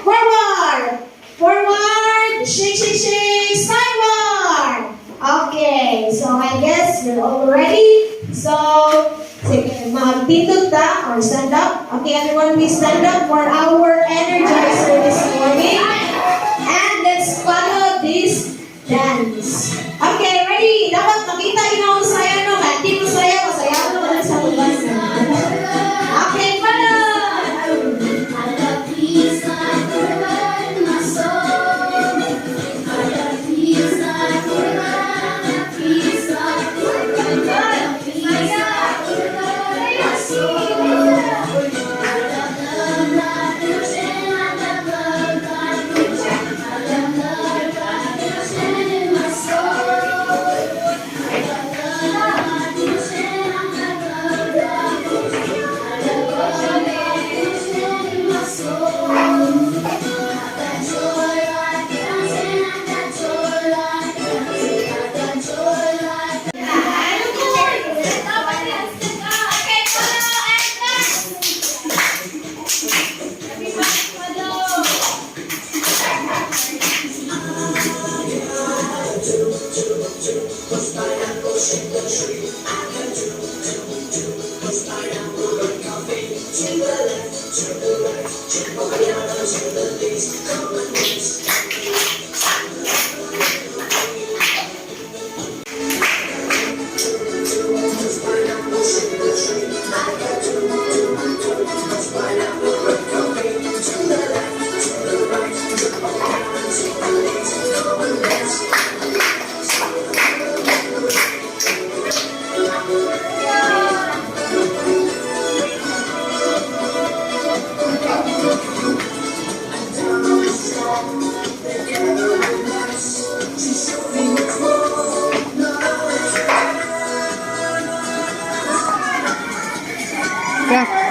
Forward! Forward! Shake, shake, shake! Sideward! Okay, so I guess you're all ready. So, sige, magtindog ta or stand up. Okay, everyone, please stand up for our energizer this morning. And let's follow this dance. Okay, ready? Dapat makita yun ang saya, no? Kaya di mo saya, masaya mo naman sa labas. Okay, follow!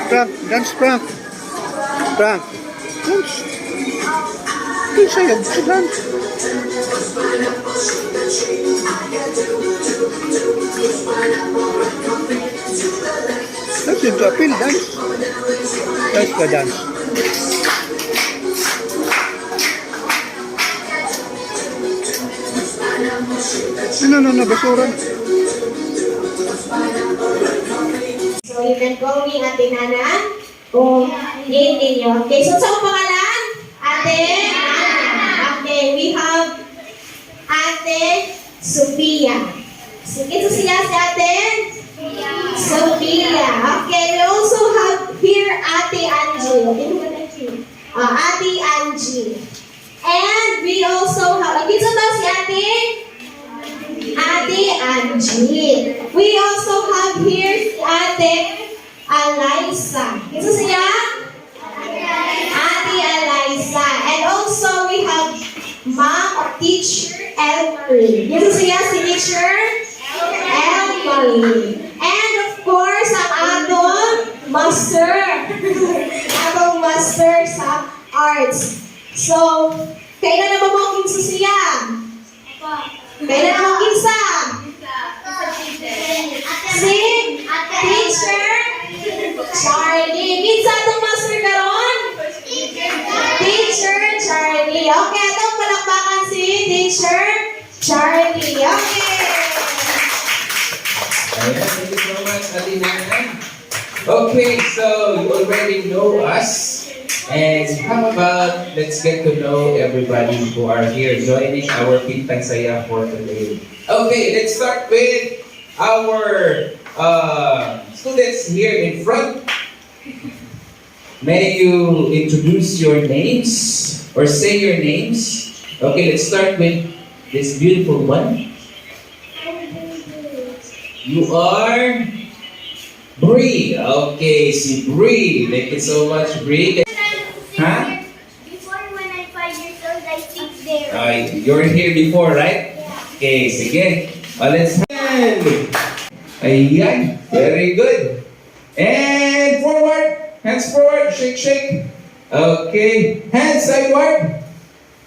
Frank, dance Frank. Frank, dance. Dance sayang, dance. Dance yung appeal, dance. Dance ka, dance. No, basura. So, you can call me Ate Nana kung name ninyo. Okay, so sa pangalan? Ate Nana. Okay, we have Ate Sophia. Sige, so sila si Ate? Sophia. Okay, we also have here Ate Angie. Okay, who got you? Ate Angie. And we also have, okay, so si Ate? Ate Angie. We also have here si Ate Eliza. Ito siya? Ate Eliza. And also we have Ma'am or Teacher Elmarie. Ito siya si Teacher Elmarie. And of course, ang atong master. Atong master sa arts. So, kailan na ba mo ang kinsa siya? Kailan na mo kinsa? Si Teacher Charlie. Kinsa itong master karon? Teacher Charlie. Okay, itong palakpakan si Teacher Charlie. Okay. Thank you so much, Ate Nana. Okay, so you already know us. And how about let's get to know everybody who are here joining our Pintang Saya for today. Okay, let's start with our students here in front. May you introduce your names or say your names. Okay, let's start with this beautiful one. You are Bree. Okay, si Bree. Thank you so much, Bree. Huh? Before when I'm 5 years old, I sit there. You're here before, right? Okay, sige. Let's hand. Ayan. Very good. And forward. Hands forward. Shake, shake. Okay. Hands sideward.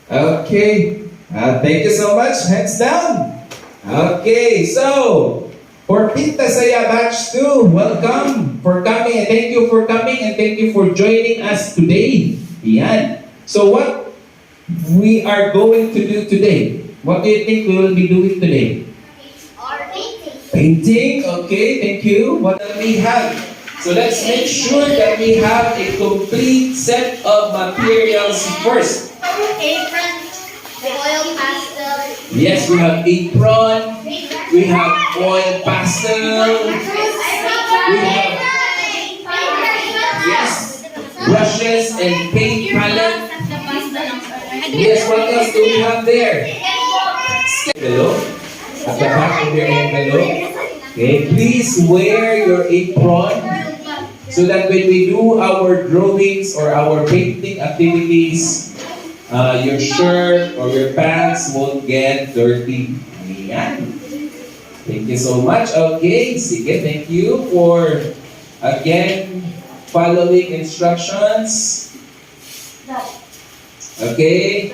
Okay. Thank you so much. Hands down. Okay. So, for Pinta Saya Batch 2, welcome for coming and thank you for coming and thank you for joining us today. Yan. So what we are going to do today? What do you think we will be doing today? Or painting. Painting, okay, thank you. What do we have? So let's make sure that we have a complete set of materials first. Apron. The oil pastel. Yes, we have apron, we have oil pastel, we have, yes, brushes and paint palette. Yes, what else do we have there? Envelope, at the back of your envelope. Okay, please wear your apron so that when we do our drawings or our painting activities, your shirt or your pants won't get dirty. Ayan. Thank you so much. Okay, sige, thank you for, again, following instructions. Okay.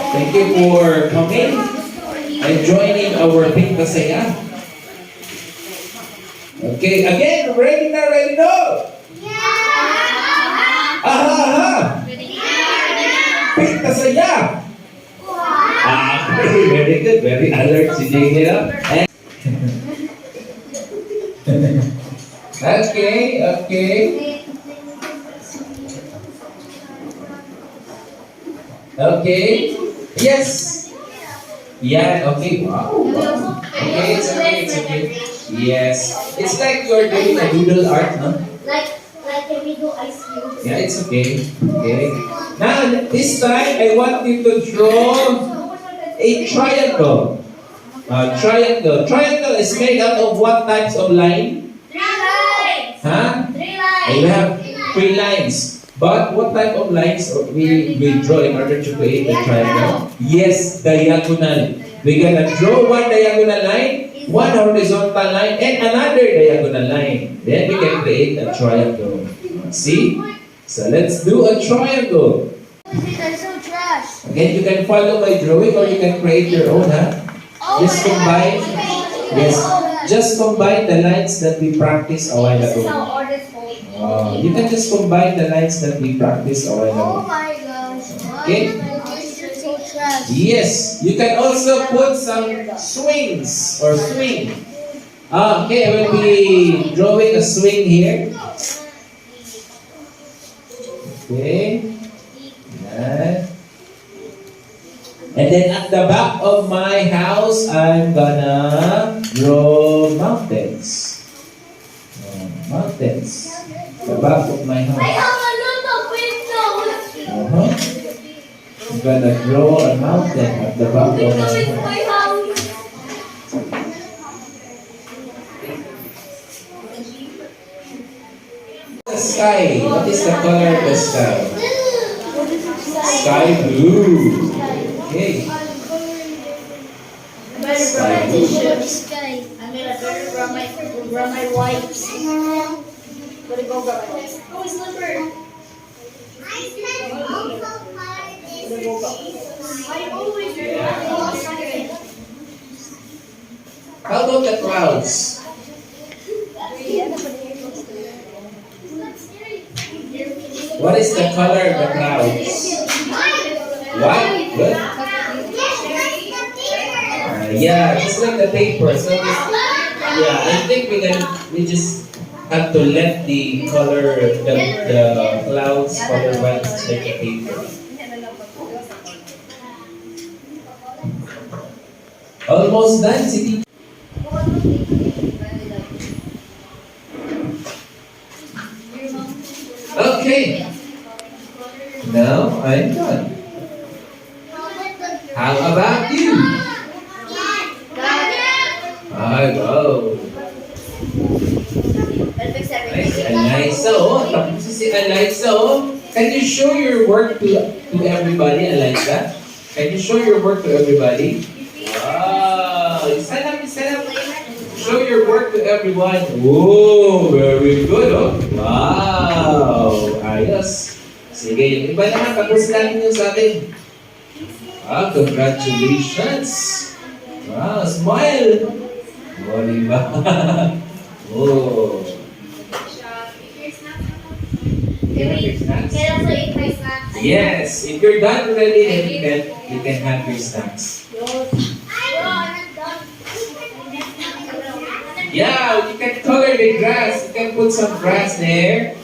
Thank you for coming and joining our Paint Kasaya. Okay, again, ready na, ready na? Aha, aha! Paint Kasaya! Okay, very good, very alert si Jingil. Okay, okay. Okay. Yes. Yeah, okay. Wow. Okay, it's okay, it's okay. Yes. It's like you're doing a doodle art, no? Like when we do ice cream. Yeah, it's okay. Okay. Now, this time, I want you to draw a triangle. Triangle. Triangle is made out of what types of line? 3 lines. Huh? 3 lines. We have 3 lines. But what type of lines we draw in order to create a triangle? Yes, diagonal. We're gonna draw one diagonal line, one horizontal line, and another diagonal line. Then we can create a triangle. See? So let's do a triangle. They're so trash. Again, you can follow my drawing or you can create your own, huh? Just combine. Yes. Just combine the lines that we practiced a while This is ago. how artists hold. You can just combine the lines that we practiced a while ago. Oh my gosh. Okay. They're so trash. Yes, you can also put some swings or swing. Okay, I will be drawing a swing here. Okay. Yan. And then at the back of my house, I'm gonna draw mountains. Mountains. The back of my I house. have a lot of windows. I'm gonna draw a mountain at the back of my It's house. my house. The sky. What is the color of the sky? Sky blue. Okay. Sky blue. I'm gonna grab my wipes. Gotta go grab my wipes. Oh, it's slipper. I always How about the clouds? What is the color of the clouds? White. Good. Yeah, just like the paper. So yeah, I think we just have to let the color the clouds color white just like the paper. Almost done, City. Okay. Now I'm done. How about you? I go. Nice, Eliza. Oh, tapos si Eliza. Oh, can you show your work to everybody, Eliza? Can you show your work to everybody? Wow. Stand up. Show your work to everyone. Oh, very good. Oh. Wow. Ayos. Sige, yung iba naman, tapos lang nyo sa atin. Ah, congratulations. Wow, smile. Oh, diba? Oh. you have your snacks? Can I also eat my snacks? Yes, if you're done already, then you can have your snacks. Bro, I'm not done. Yeah, you can color the grass. You can put some grass there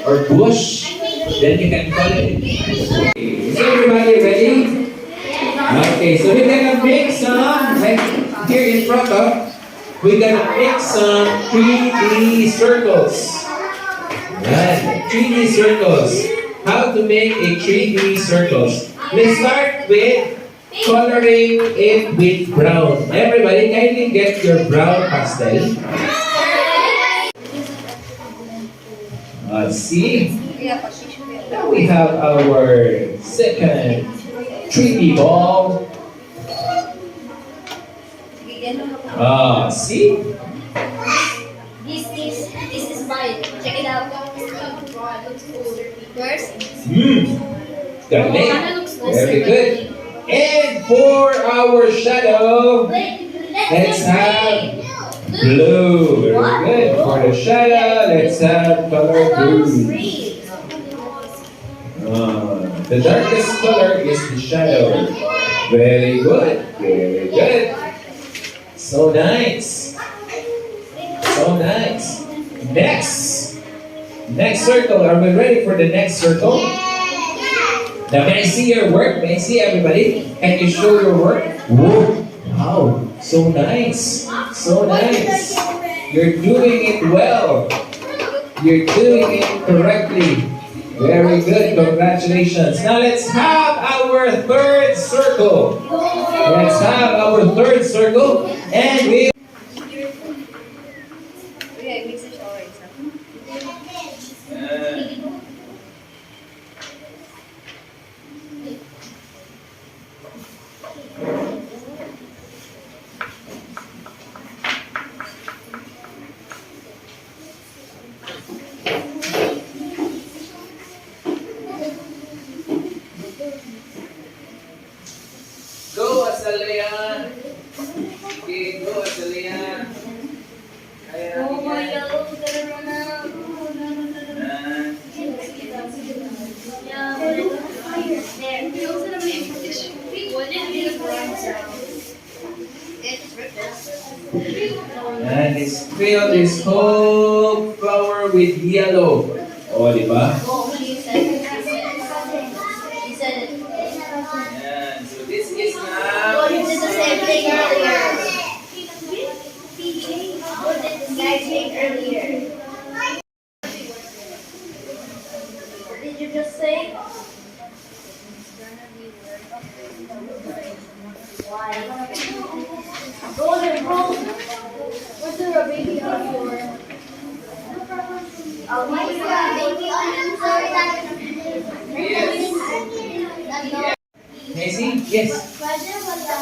or bush. Then you can color it. Okay, is everybody ready? Okay, so we're gonna make some, like here in front of, we're gonna make some 3D circles. Right, 3D circles. How to make a 3D circles? Let's start with coloring it with brown. Everybody, kindly get your brown pastel. See? Now we have our second 3D ball. See? This is mine. Check it out. Yours? Galing. Very good. And for our shadow, let's have blue. Very good. For the shadow, let's have color blue. The darkest color is the shadow. Very good. Very good. So nice. So nice. Next circle. Are we ready for the next circle? Now, may I see your work? May I see everybody? Can you show your work? Whoa. Wow. So nice. So nice. You're doing it well. You're doing it correctly. Very good. Congratulations. Now, let's have our third circle. Let's have our third circle. And we... Go, Azalea. Okay, go, Azalea. Kaya Oh my natin yan. God, we're gonna run out. Ah. Yeah, there. We also have an competition. What did we do? And let's fill this whole flower with yellow. Oh, di ba? Oh, he said it. He said it. Yan. So this is Oh, now... you did the same thing earlier. You did the same thing earlier. What did you just say? Why? Golden roll. What's there a baby on your? Oh, why is there a baby on your? Sorry, Yes. Messi? Yes. Pwede wala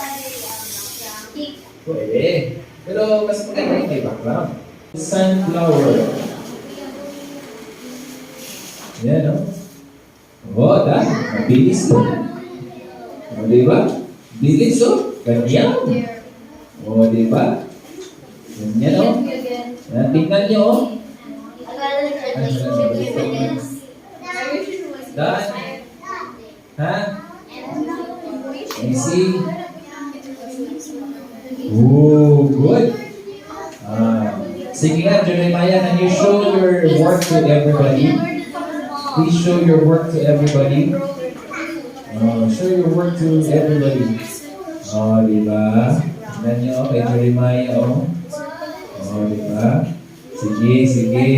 keep. Pwede. Pero mas maganda yung may background. Sunflower. Yan, no? Oh, dahil. Mabilis lang. O, diba? Bilis, oh. Ganyan. O, diba? Ganyan, oh. Yan, tingnan nyo, oh. Dahil. Ha? Messi? Oh, good. Sige nga, Jeremiah, can you show your work to everybody? Please show your work to everybody. Show your work to everybody. Oh, diba? Tignan nyo kay Jeremiah, oh. Oh, diba? Sige, sige.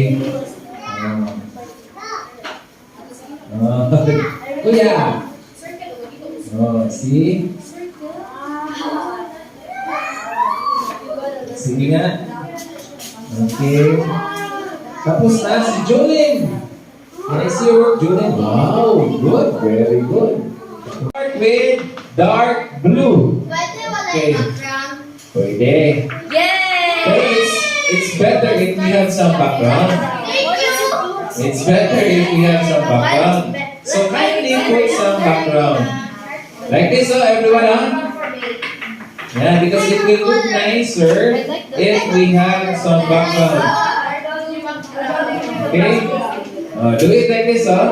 Kuya! Oh, see? Sige nga. Okay. Tapos na si Jolene. Can I see your work, Jolene? Wow, good. Very good. Start with dark blue. Pwede wala Okay. yung background. Pwede. But Yay! it's better if we have some background. It's better if we have some background. So kindly put some background. Like this, oh, everyone, huh? Yeah, because it will look nicer if we have some background. Okay? Do it like this, huh?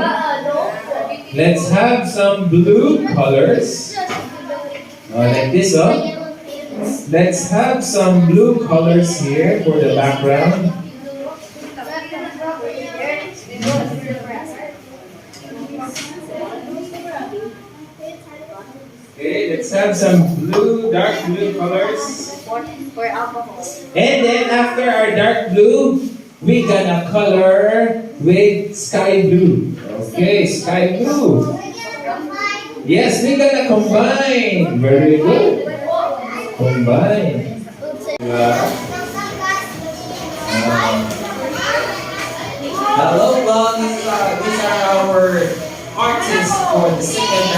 Let's have some blue colors. Like this, huh? Let's have some blue colors here for the background. Okay, let's have some blue, dark blue colors. For alcohol. And then after our dark blue, we gonna color with sky blue. Okay, sky blue. Yes, we gonna combine. Very good. Combine. Hello vlog, these are our artists for the second